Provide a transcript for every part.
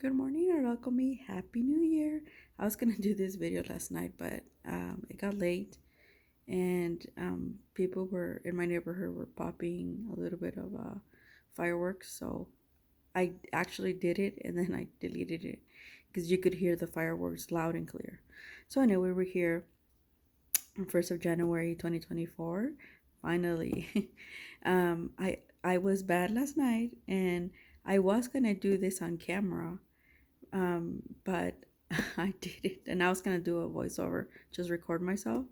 Good morning, Art-Alchemy. Happy New Year. I was gonna do this video last night, but it got late, and people were in my neighborhood were popping a little bit of fireworks. So I actually did it, and then I deleted it because you could hear the fireworks loud and clear. So anyway, we're here on 1st of January 2024. Finally, I was bad last night, and I was gonna do this on camera, but I did it, and I was gonna do a voiceover, just record myself,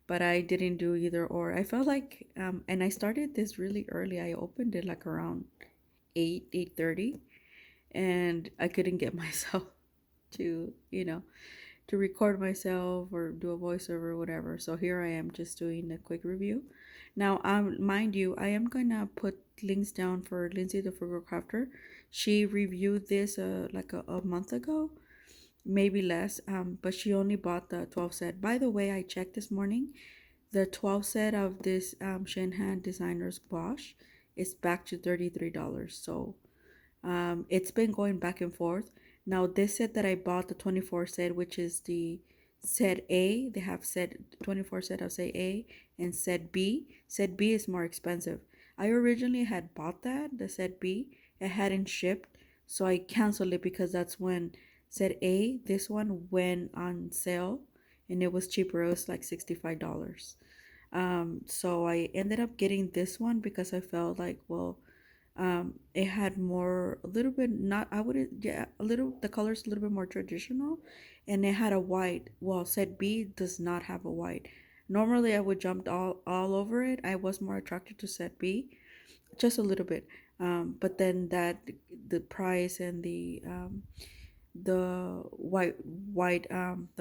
but I didn't do either or. I felt like, and I started this really early. I opened it like around 8:30, and I couldn't get myself to, to record myself or do a voiceover or whatever. So here I am, just doing a quick review. Now, mind you, I am gonna put links down for Lindsay the Frugal Crafter. She reviewed this like a month ago, maybe less. But she only bought the 12 set. By the way, I checked this morning. The 12 set of this ShinHan designer's gouache is back to $33. So it's been going back and forth. Now this set that I bought, the 24 set, which is the set A, they have set 24 set of set A and set B. Set B is more expensive. I originally had bought that, the set B. It hadn't shipped, so I canceled it because that's when set A, this one, went on sale, and it was cheaper. It was like $65. So I ended up getting this one because I felt like, well, it had more, a little bit, not, I wouldn't, yeah, a little, the color's a little bit more traditional, and it had a white. Well, set B does not have a white. Normally I would jump all over it. I was more attracted to set B, just a little bit. But then the price and the the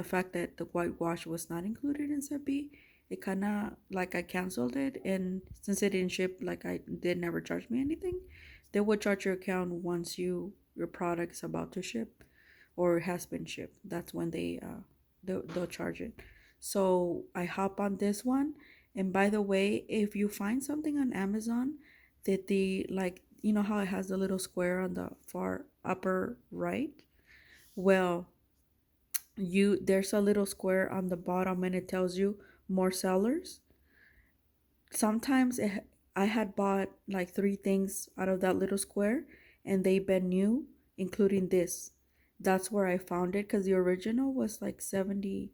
fact that the whitewash was not included in set B, it kind of like I canceled it. And since it didn't ship, like I did never charge me anything. They would charge your account once your product is about to ship or has been shipped. That's when they'll charge it. So I hop on this one. And by the way, if you find something on Amazon that the, like, you know how it has the little square on the far upper right, well, there's a little square on the bottom, and it tells you more sellers. Sometimes I had bought like three things out of that little square, and they've been new, including this. That's where I found it, because the original was like $72,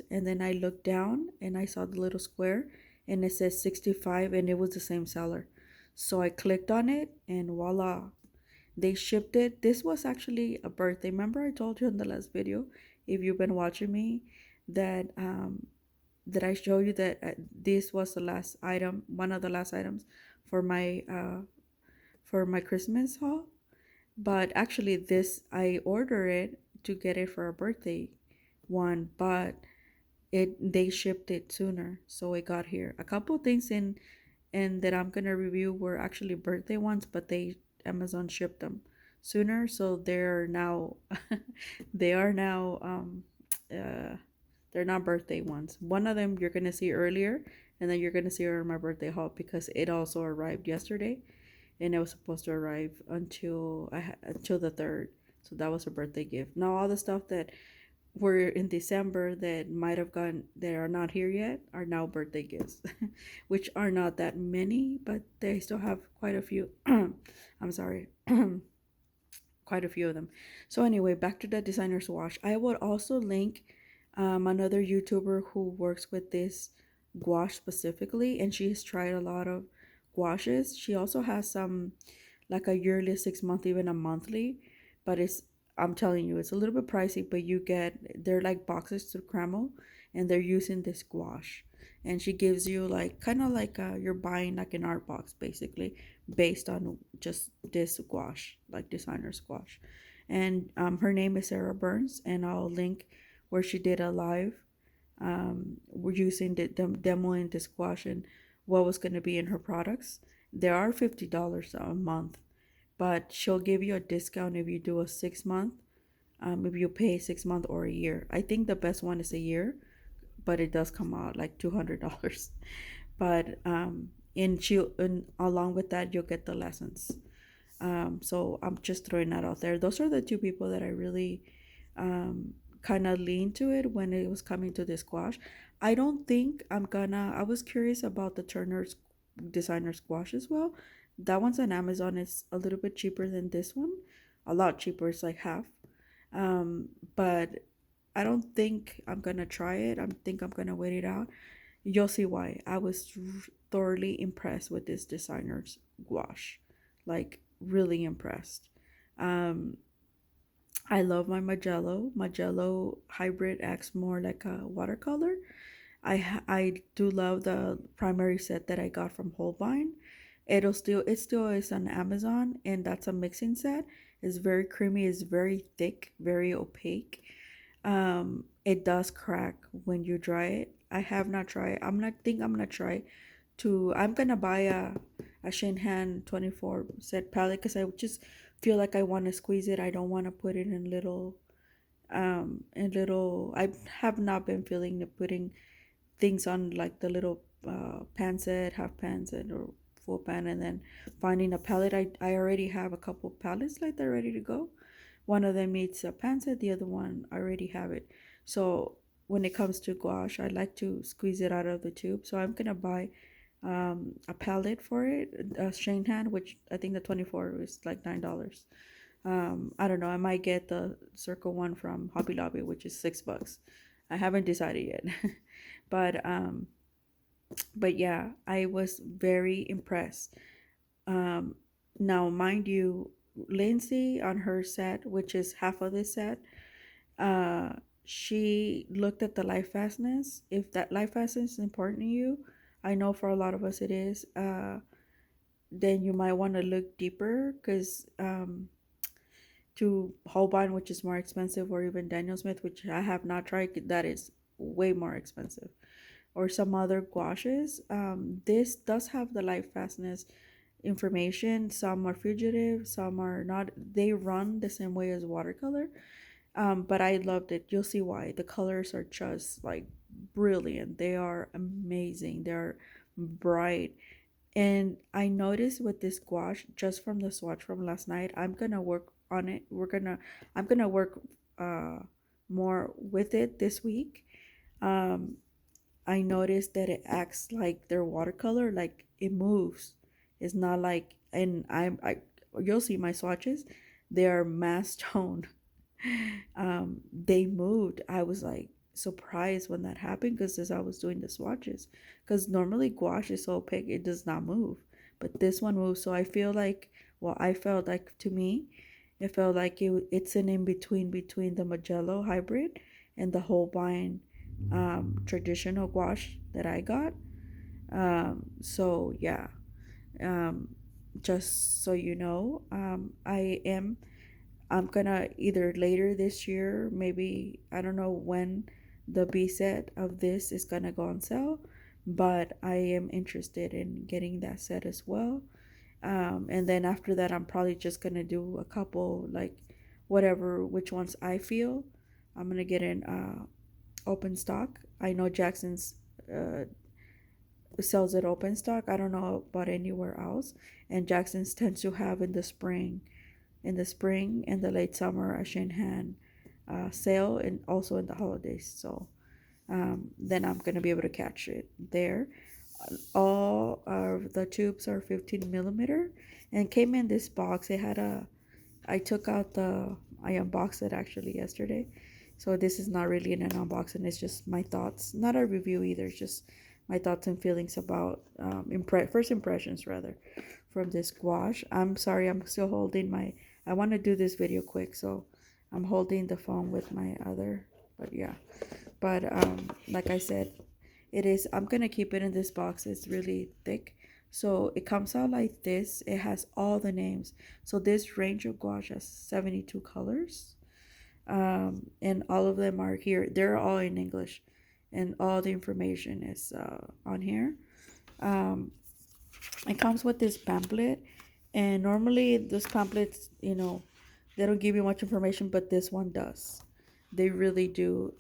and then I looked down and I saw the little square, and it says 65, and it was the same seller. So I clicked on it, and voila, they shipped it. This was actually a birthday. Remember I told you in the last video, if you've been watching me, that that I show you that this was the last item, one of the last items for my Christmas haul. But actually, this, I ordered it to get it for a birthday one, but they shipped it sooner, so it got here. A couple things in and that I'm gonna review were actually birthday ones, but Amazon shipped them sooner, so they're now they are now uh they're not birthday ones. One of them you're gonna see earlier, and then you're gonna see her in my birthday haul because it also arrived yesterday, and it was supposed to arrive until the 3rd. So that was a birthday gift. Now all the stuff that were in December that might have gone that are not here yet are now birthday gifts, which are not that many, but they still have quite a few. I'm sorry, quite a few of them. So anyway, back to the designer's wash. I would also link another YouTuber who works with this gouache specifically, and she has tried a lot of gouaches. She also has some like a yearly, 6 month, even a monthly, but I'm telling you, it's a little bit pricey, but they're like boxes to Kreml, and they're using this gouache. And she gives you like, kind of like you're buying like an art box, basically, based on just this gouache, like designer's gouache. And her name is Sarah Burns, and I'll link where she did a live. We're using the demoing this gouache and what was going to be in her products. They are $50 a month, but she'll give you a discount if you do a 6 month, if you pay 6 month or a year. I think the best one is a year, but it does come out like $200. But along with that, you'll get the lessons. So I'm just throwing that out there. Those are the two people that I really kind of leaned to it when it was coming to this gouache. I don't think I was curious about the Turner's designer squash as well. That one's on Amazon. It's a little bit cheaper than this one, a lot cheaper. It's like half. But I don't think I'm gonna try it. I think I'm gonna wait it out. You'll see why. I was thoroughly impressed with this designer's gouache, like really impressed. Um, I love my Magello. Magello hybrid acts more like a watercolor. I do love the primary set that I got from Holbein. It still is on Amazon, and that's a mixing set. It's very creamy, it's very thick, very opaque. It does crack when you dry it. I have not tried. I'm gonna try to. I'm gonna buy a ShinHan 24 set palette because I just feel like I want to squeeze it. I don't want to put it in little. I have not been feeling the putting things on like the little pan set, half pan set, or full pan, and then finding a palette. I already have a couple palettes like they're ready to go. One of them needs a pan set, the other one I already have it. So when it comes to gouache, I like to squeeze it out of the tube. So I'm gonna buy a palette for it, a ShinHan, which I think the 24 is like $9. I don't know. I might get the circle one from Hobby Lobby, which is $6. I haven't decided yet, but yeah, I was very impressed. Um, Now, mind you, Lindsay on her set, which is half of this set, uh, she looked at the light fastness. If that light fastness is important to you, I know for a lot of us it is. Then you might want to look deeper because to Holbein, which is more expensive, or even Daniel Smith, which I have not tried, that is way more expensive, or some other gouaches. This does have the light fastness information. Some are fugitive, some are not. They run the same way as watercolor. But I loved it. You'll see why. The colors are just like brilliant. They are amazing. They're bright. And I noticed with this gouache, just from the swatch from last night, I'm gonna work on it. I'm gonna work uh more with it this week. Um, I noticed that it acts like their watercolor, like it moves. It's not like, and you'll see my swatches, they are mass tone. They moved. I was like surprised when that happened because as I was doing the swatches, because normally gouache is so opaque it does not move, but this one moves. So I feel like, well, I felt like to me, it felt like it's an in between the Magello hybrid and the Holbein traditional gouache that I got. So yeah, um, just so you know, I'm gonna either later this year, maybe I don't know when the B set of this is gonna go on sale, but I am interested in getting that set as well. And then after that, I'm probably just gonna do a couple, like whatever, which ones I feel. I'm gonna get in open stock. I know Jackson's uh, sells it open stock. I don't know about anywhere else. And Jackson's tends to have in the spring and the late summer a ShinHan sale, and also in the holidays. So then I'm gonna be able to catch it there. All of the tubes are 15 millimeter and came in this box. It had a I took out I unboxed it actually yesterday. So this is not really an unboxing, it's just my thoughts. Not a review either, it's just my thoughts and feelings about first impressions rather from this gouache. I'm sorry, I'm still holding I want to do this video quick, so I'm holding the phone with my other, but yeah. But like I said, I'm gonna keep it in this box. It's really thick. So it comes out like this. It has all the names. So this range of gouache has 72 colors. And all of them are here. They're all in English. And all the information is on here. Um, it comes with this pamphlet. And normally those pamphlets, they don't give you much information, but this one does. They really do.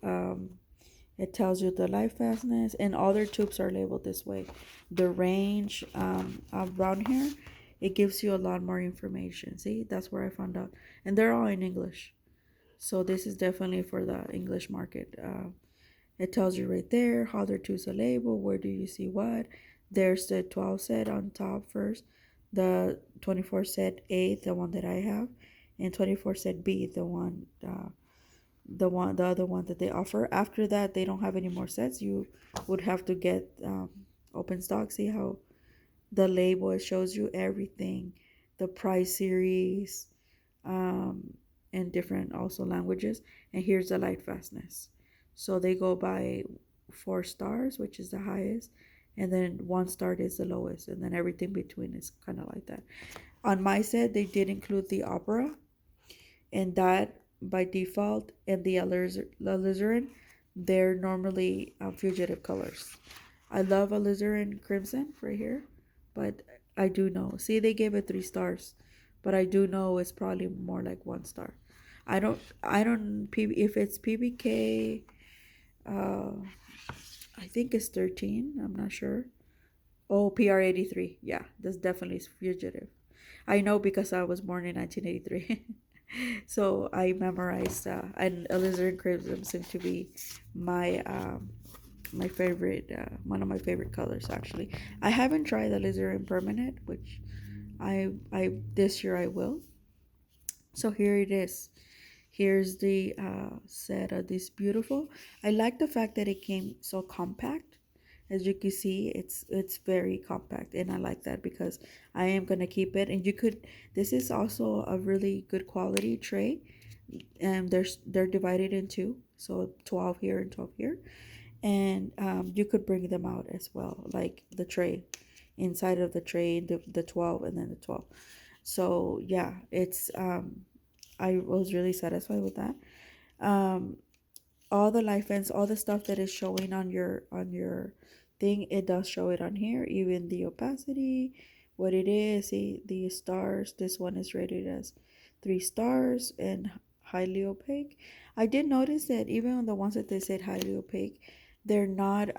It tells you the light fastness, and all their tubes are labeled this way. The range around here, it gives you a lot more information. See, that's where I found out, and they're all in English. So this is definitely for the English market. It tells you right there how to choose a label, where do you see what. There's the 12 set on top first, the 24 set A, the one that I have, and 24 set B, the other one that they offer. After that, they don't have any more sets. You would have to get open stock. See how the label, it shows you everything, the price series, um, and different also languages. And here's the light fastness. So they go by 4 stars, which is the highest, and then 1 star is the lowest, and then everything between is kind of like that. On my set, they did include the opera, and that by default, and the alizarin, they're normally fugitive colors. I love alizarin crimson right here, but I do know. See, they gave it 3 stars, but I do know it's probably more like 1 star. I don't if it's PBK. Uh, I think it's 13. I'm not sure. Oh, PR 83. Yeah, that's definitely fugitive. I know because I was born in 1983. So I memorized, and alizarin crimson seemed to be my my favorite, one of my favorite colors actually. I haven't tried the alizarin permanent, which I this year I will. So here it is. Here's the set of this beautiful. I like the fact that it came so compact. As you can see, it's very compact, and I like that because I am gonna keep it. And you could, this is also a really good quality tray, and they're divided in two, so 12 here and 12 here, and you could bring them out as well, like the tray, inside of the tray, the 12 and then the 12. So yeah, it's I was really satisfied with that. Um, all the life ends, all the stuff that is showing on your thing, it does show it on here. Even the opacity, what it is, see the stars. This one is rated as 3 stars and highly opaque. I did notice that even on the ones that they said highly opaque, they're not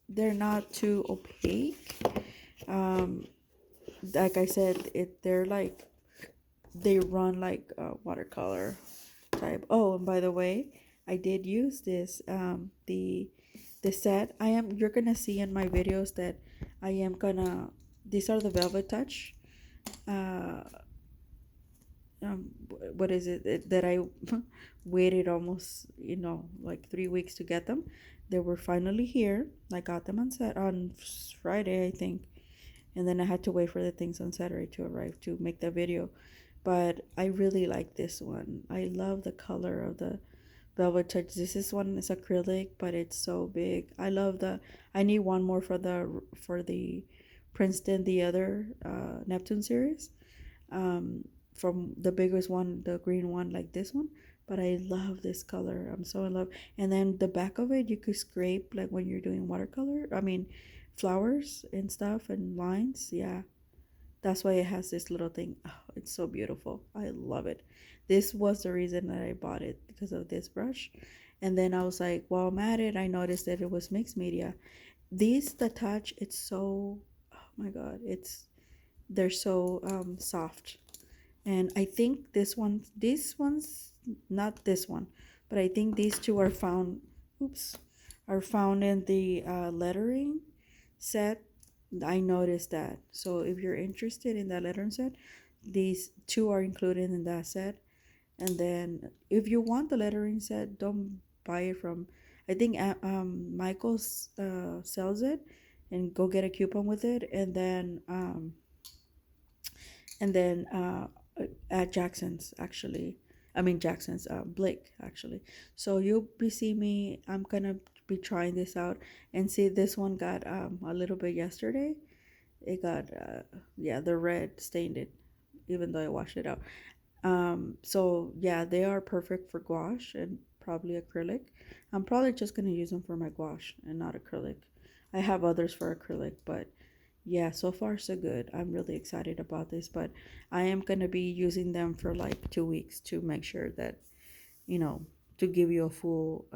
they're not too opaque. Um, like I said, they're like, they run like watercolor type. Oh, and by the way, I did use this the set. You're gonna see in my videos that I am gonna, these are the velvet touch. uh what is that I waited almost, like 3 weeks to get them. They were finally here. I got them on set on Friday, I think, and then I had to wait for the things on Saturday to arrive to make the video. But I really like this one. I love the color of the velvet touch. This is one is acrylic, but it's so big. I love the. I need one more for the Princeton, the other Neptune series. From the biggest one, the green one, like this one. But I love this color. I'm so in love. And then the back of it, you could scrape like when you're doing watercolor. I mean, flowers and stuff and lines. Yeah, that's why it has this little thing. Oh, it's so beautiful. I love it. This was the reason that I bought it, because of this brush. And then I was like, while I'm at it, I noticed that it was mixed media. These, the touch, it's so, oh my God, they're so soft. And I think this one's not this one, but I think these two are found, oops, are found in the lettering set. I noticed that. So if you're interested in that lettering set, these two are included in that set. And then if you want the lettering set, don't buy it from, I think Michael's sells it, and go get a coupon with it. And then at Jackson's, actually, I mean Jackson's, Blake, actually. So you'll be seeing me. I'm gonna be trying this out. And see, this one got a little bit yesterday. It got yeah, the red stained it, even though I washed it out. So yeah, they are perfect for gouache and probably acrylic. I'm probably just gonna use them for my gouache and not acrylic. I have others for acrylic, but yeah, so far so good. I'm really excited about this, but I am going to be using them for like 2 weeks to make sure that, you know, to give you a full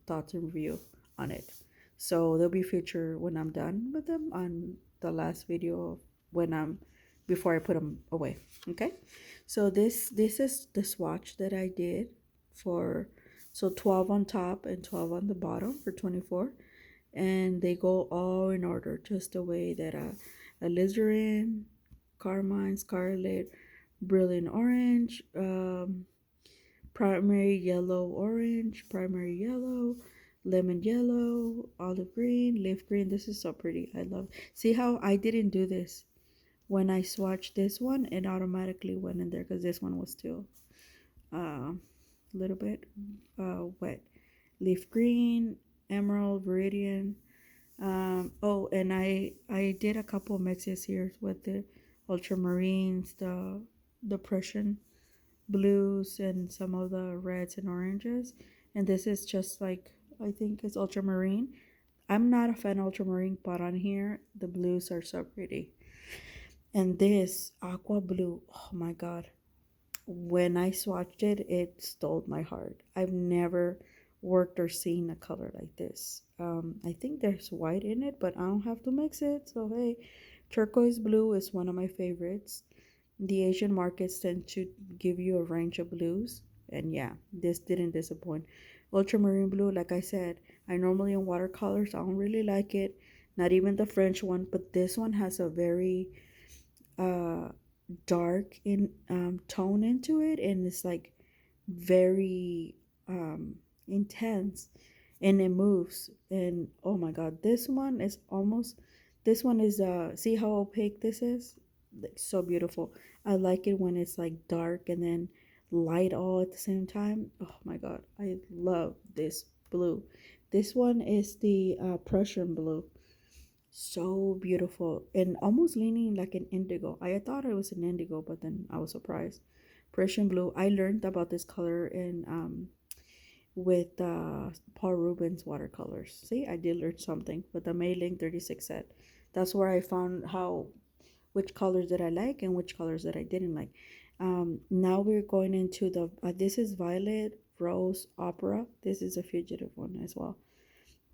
thoughts and review on it. So there'll be future when I'm done with them, on the last video of when I'm before I put them away. Okay, so this is the swatch that I did for, so 12 on top and 12 on the bottom for 24, and they go all in order, just the way that alizarin, carmine, scarlet, brilliant orange, primary yellow orange, primary yellow, lemon yellow, olive green, leaf green. This is so pretty. I love. See how I didn't do this when I swatched this one, it automatically went in there because this one was still a little bit wet. Leaf green, emerald, viridian. Oh, and I did a couple of mixes here with the ultramarines, the Prussian blues, and some of the reds and oranges. And this is just like, I think it's ultramarine. I'm not a fan of ultramarine, but on here the blues are so pretty. And this aqua blue, oh my god. When I swatched it, it stole my heart. I've never worked or seen a color like this. I think there's white in it, but I don't have to mix it. So hey, turquoise blue is one of my favorites. The Asian markets tend to give you a range of blues. And yeah, this didn't disappoint. Ultramarine blue, like I said, I normally in watercolors, I don't really like it. Not even the French one, but this one has a very uh dark in tone into it, and it's like very intense, and it moves. And oh my god, this one is almost, this one is see how opaque this is, like so beautiful. I like it when it's like dark and then light all at the same time. Oh my god, I love this blue. This one is the Prussian blue, so beautiful and almost leaning like an indigo. I thought it was an indigo, but then I was surprised. Prussian blue. I learned about this color in with Paul Rubens watercolors. See, I did learn something with the Mailing 36 set. That's where I found how, which colors that I like and which colors that I didn't like. Now we're going into the this is Violet, Rose, Opera. This is a fugitive one as well.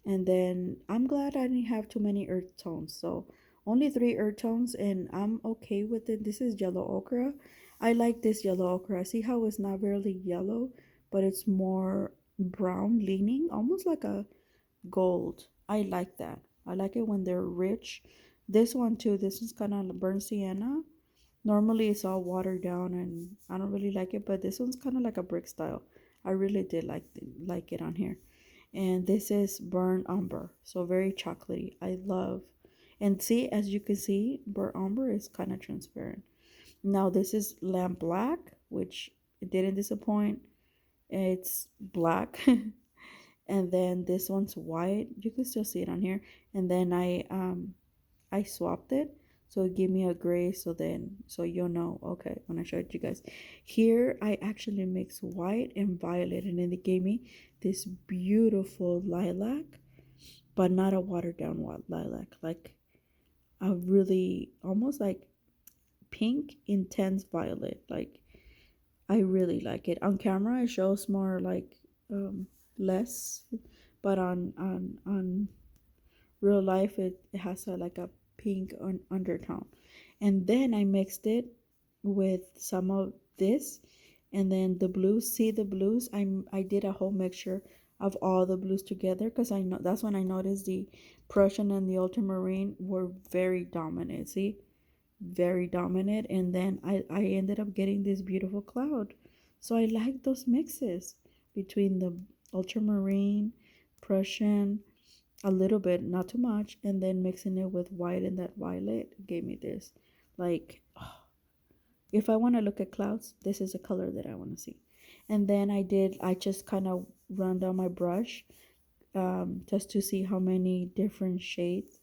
And then I'm glad I didn't have too many earth tones. So only 3 earth tones, and I'm okay with it. This is yellow ochre. I like this yellow ochre. See how it's not really yellow, but it's more brown leaning, almost like a gold. I like that. I like it when they're rich. This one too, this is kind of burnt sienna. Normally it's all watered down and I don't really like it, but this one's kind of like a brick style. I really did like it on here. And this is burnt umber, so very chocolatey. I love, and see, as you can see, burnt umber is kind of transparent. Now this is lamp black, which it didn't disappoint. It's black. And then this one's white. You can still see it on here. And then I swapped it, so it gave me a gray. So then, so you'll know, okay, when I showed you guys here, I actually mixed white and violet, and then it gave me this beautiful lilac, but not a watered down lilac, like a really almost like pink intense violet. Like I really like it. On camera it shows more like less, but on real life it has like a pink undertone. And then I mixed it with some of this, and then the blues. See the blues, I did a whole mixture of all the blues together, because I know that's when I noticed the Prussian and the ultramarine were very dominant. See, very dominant. And then I ended up getting this beautiful cloud. So I like those mixes between the ultramarine, Prussian, a little bit, not too much, and then mixing it with white, and that violet gave me this. Like, oh, if I want to look at clouds, this is a color that I want to see. And then I just kind of run down my brush just to see how many different shades.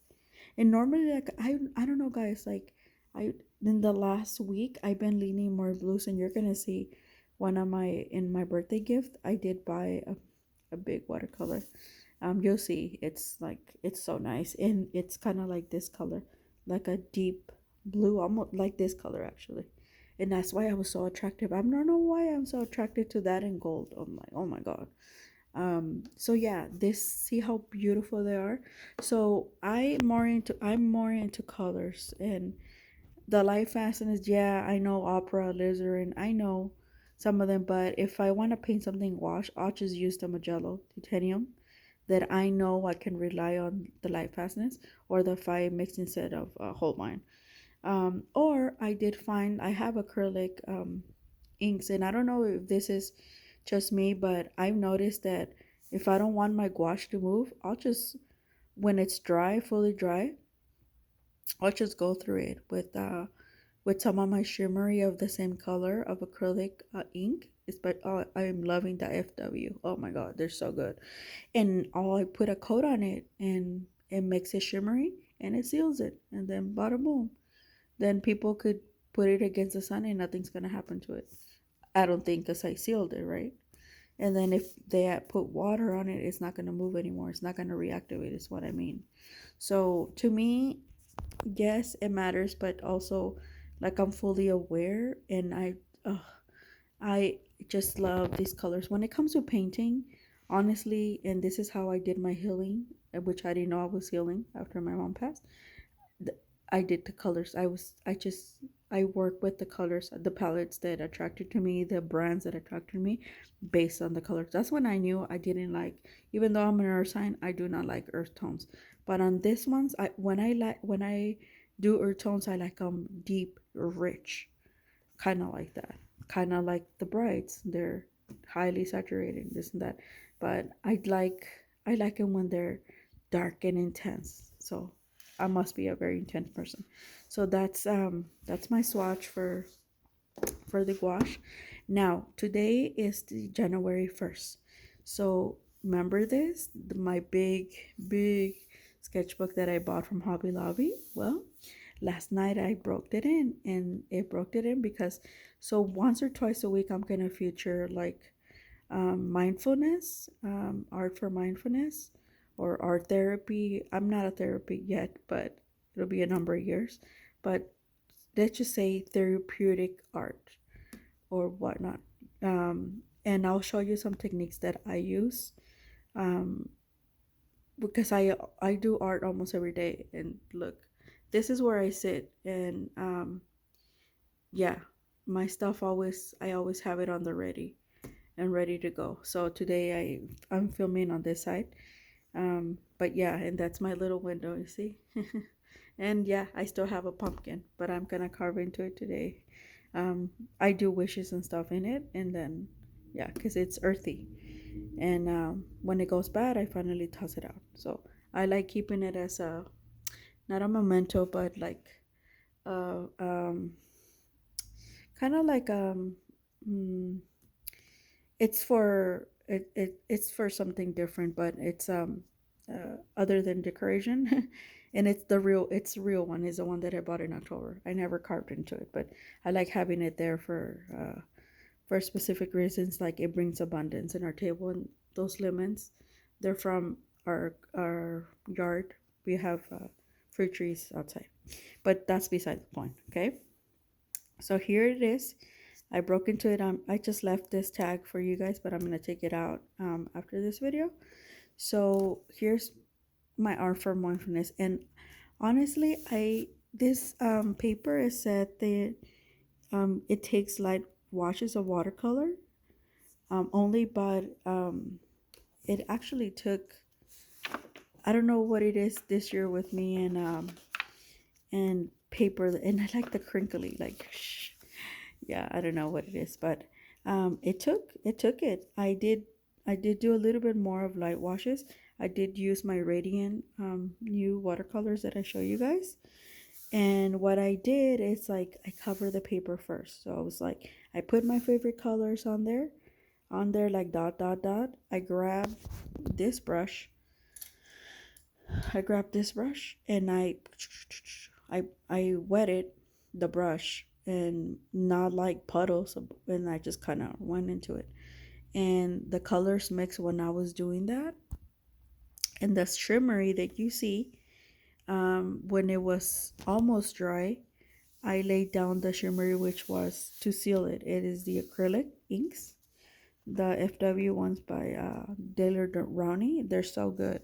And normally, like, I don't know, guys, like, I in the last week I've been leaning more blues, and you're gonna see one of my, in my birthday gift I did buy a big watercolor. You'll see, it's like, it's so nice, and it's kind of like this color, like a deep blue, almost like this color actually. And that's why I was so attractive. I don't know why I'm so attracted to that in gold. I'm like, oh my god. So yeah, this, see how beautiful they are. So I'm more into colors, and The light fastness, yeah, I know opera, alizarin, I know some of them, but if I want to paint something wash, I'll just use the Magello titanium that I know I can rely on the light fastness, or the five mixed instead of whole wine. Or I did find I have acrylic inks, and I don't know if this is just me, but I've noticed that if I don't want my gouache to move, I'll just, when it's dry, fully dry, I'll just go through it with some of my shimmery of the same color of acrylic ink. But I'm loving the FW. Oh my god, they're so good. And I put a coat on it, and it makes it shimmery, and it seals it, and then bada boom. Then people could put it against the sun and nothing's gonna happen to it. I don't think, because I sealed it, right? And then if they put water on it, it's not gonna move anymore. It's not gonna reactivate. Is what I mean. So to me, yes, it matters, but also, like, I'm fully aware, and I just love these colors. When it comes to painting, honestly, and this is how I did my healing, which I didn't know I was healing after my mom passed. I did the colors. I work with the colors, the palettes that attracted to me, the brands that attracted me, based on the colors. That's when I knew I didn't like. Even though I'm an earth sign, I do not like earth tones. But on this ones, when I do earth tones, I like deep, rich, kind of like that, kind of like the brides. They're highly saturated, this and that. But I like it when they're dark and intense. So I must be a very intense person. So that's my swatch for the gouache. Now today is the January 1st. So remember this, my big sketchbook that I bought from Hobby Lobby. Well, last night I broke it in, and it broke it in because, so once or twice a week I'm gonna feature like mindfulness, art for mindfulness, or art therapy. I'm not a therapy yet, but it'll be a number of years. But let's just say therapeutic art or whatnot. And I'll show you some techniques that I use, um, because I do art almost every day. And look, this is where I sit, and yeah, my stuff I always have it on the ready and ready to go. So today I'm filming on this side. But yeah, and that's my little window, you see. And yeah, I still have a pumpkin, but I'm gonna carve into it today. I do wishes and stuff in it, and then yeah, because it's earthy. And when it goes bad, I finally toss it out. So I like keeping it as a, not a memento, but like uh um kind of like mm, it's for something different, but it's other than decoration. And it's real one, is the one that I bought in October. I never carved into it, but I like having it there for specific reasons, like it brings abundance in our table. And those lemons, they're from our yard. We have fruit trees outside, but that's beside the point. Okay, so here it is. I broke into it. I just left this tag for you guys, but I'm gonna take it out after this video. So here's my art for mindfulness. And honestly, I this paper is said that it takes light washes of watercolor only, but it actually took, I don't know what it is this year with me and paper, and I like the crinkly, like yeah, I don't know what it is, but it. I did do a little bit more of light washes. I did use my Radiant new watercolors that I show you guys. And what I did is, like, I cover the paper first. So I was like, I put my favorite colors on there, like dot dot dot. This brush. I grabbed this brush, and I wetted the brush, and not like puddles, and I just kind of went into it. And the colors mixed when I was doing that. And the shimmery that you see, when it was almost dry, I laid down the shimmery, which was to seal it. It is the acrylic inks, the FW ones by Daler Rowney. They're so good,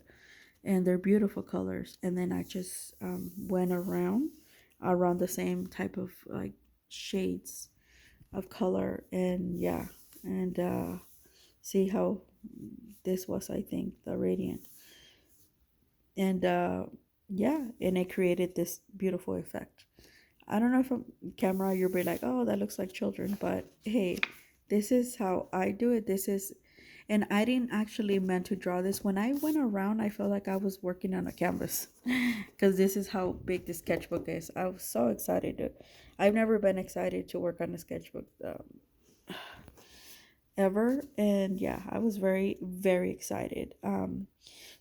and they're beautiful colors. And then I just went around. around the same type of like shades of color. And yeah, and see how this was, I think, the radiant. And yeah, and it created this beautiful effect. I don't know, from camera you'll be like, oh, that looks like children, but hey, this is how I do it. This is, and I didn't actually meant to draw this. When I went around, I felt like I was working on a canvas because this is how big the sketchbook is. I was so excited to, I've never been excited to work on a sketchbook ever. And yeah, I was very, very excited.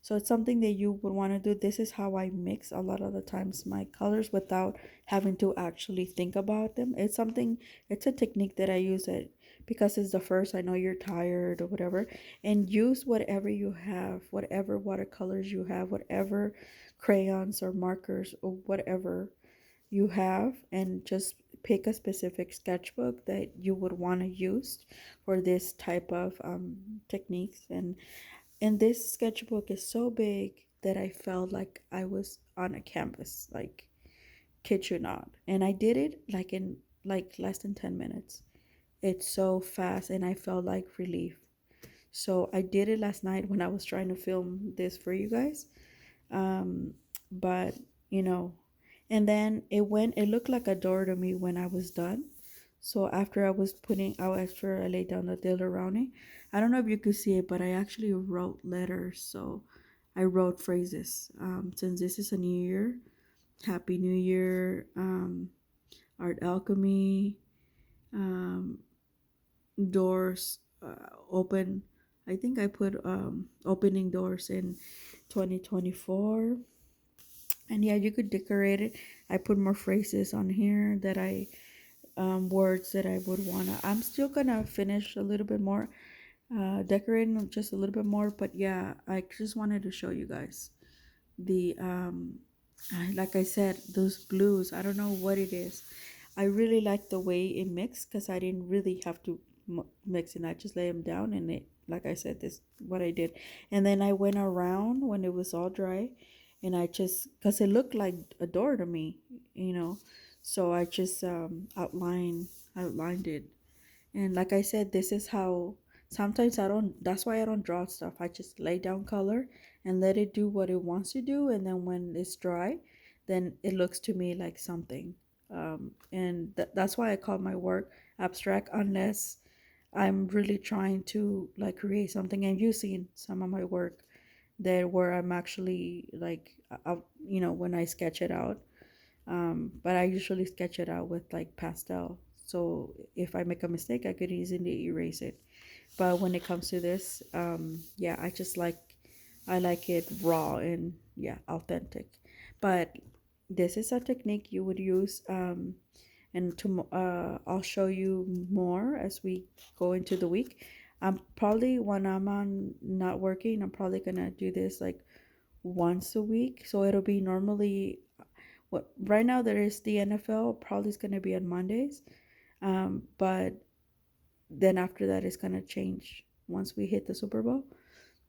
So it's something that you would want to do. This is how I mix a lot of the times my colors without having to actually think about them. It's something, it's a technique that I use it because it's the first. I know you're tired or whatever, and use whatever you have, whatever watercolors you have, whatever crayons or markers or whatever you have, and just pick a specific sketchbook that you would want to use for this type of techniques. And this sketchbook is so big that I felt like I was on a canvas, like, kid you not. And I did it like in like less than 10 minutes. It's so fast and I felt like relief. So I did it last night when I was trying to film this for you guys. Um, but you know, and then it looked like a door to me when I was done. So after I was putting out extra, I laid down the deal around it. I don't know if you could see it, but I actually wrote letters. So I wrote phrases. Since this is a new year, Happy New Year, Art-Alchemy, um, doors open. I think I put opening doors in 2024. And yeah, you could decorate it. I put more phrases on here that I words that I would wanna. I'm still gonna finish a little bit more, decorating them just a little bit more. But yeah, I just wanted to show you guys the like I said, those blues. I don't know what it is. I really like the way it mixed because I didn't really have to mix it. I just lay them down and it, like I said, this what I did. And then I went around when it was all dry, and I just, because it looked like a door to me, you know. So I just outlined it. And like I said, this is how sometimes I don't, that's why I don't draw stuff. I just lay down color and let it do what it wants to do. And then when it's dry, then it looks to me like something. And that's why I call my work abstract, unless I'm really trying to like create something. And you've seen some of my work there where I'm actually like, when I sketch it out. But I usually sketch it out with like pastel. So if I make a mistake, I could easily erase it. But when it comes to this, yeah, I like it raw and yeah, authentic. But this is a technique you would use, and I'll show you more as we go into the week. I'm probably when I'm on not working, I'm probably gonna do this like once a week. So it'll be normally what right now there is the NFL, probably is gonna be on Mondays. But then after that it's gonna change once we hit the Super Bowl,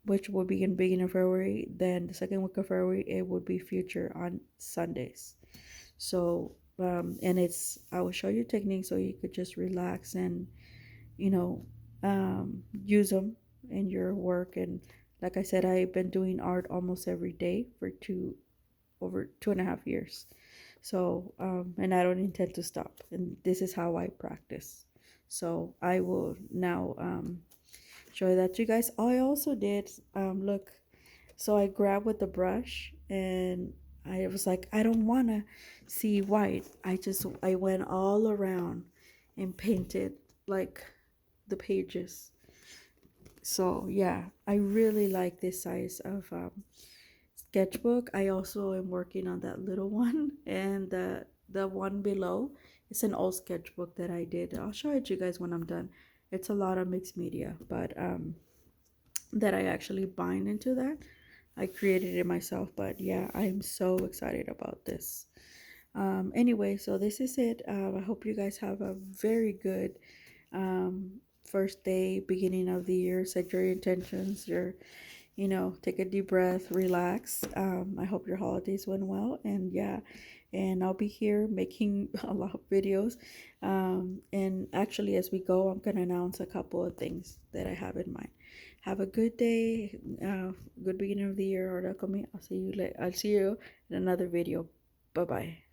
which will be in beginning of February. Then the second week of February it would be future on Sundays. So and it's, I will show you techniques so you could just relax and you know use them in your work. And like I said, I've been doing art almost every day for over 2.5 years. So and I don't intend to stop, and this is how I practice. So I will now show that to you guys. I also did look, so I grabbed with the brush and I was like, I don't want to see white. I went all around and painted like the pages. So yeah, I really like this size of sketchbook. I also am working on that little one, and the one below is an old sketchbook that I did. I'll show it to you guys when I'm done. It's a lot of mixed media, but that I actually bind into that. I created it myself, but yeah, I'm so excited about this. Anyway, so this is it. I hope you guys have a very good first day, beginning of the year. Set your intentions, take a deep breath, relax. I hope your holidays went well. And yeah, and I'll be here making a lot of videos. And actually, as we go, I'm gonna announce a couple of things that I have in mind. Have a good day, good beginning of the year, Art-Alchemy. I'll see you in another video. Bye bye.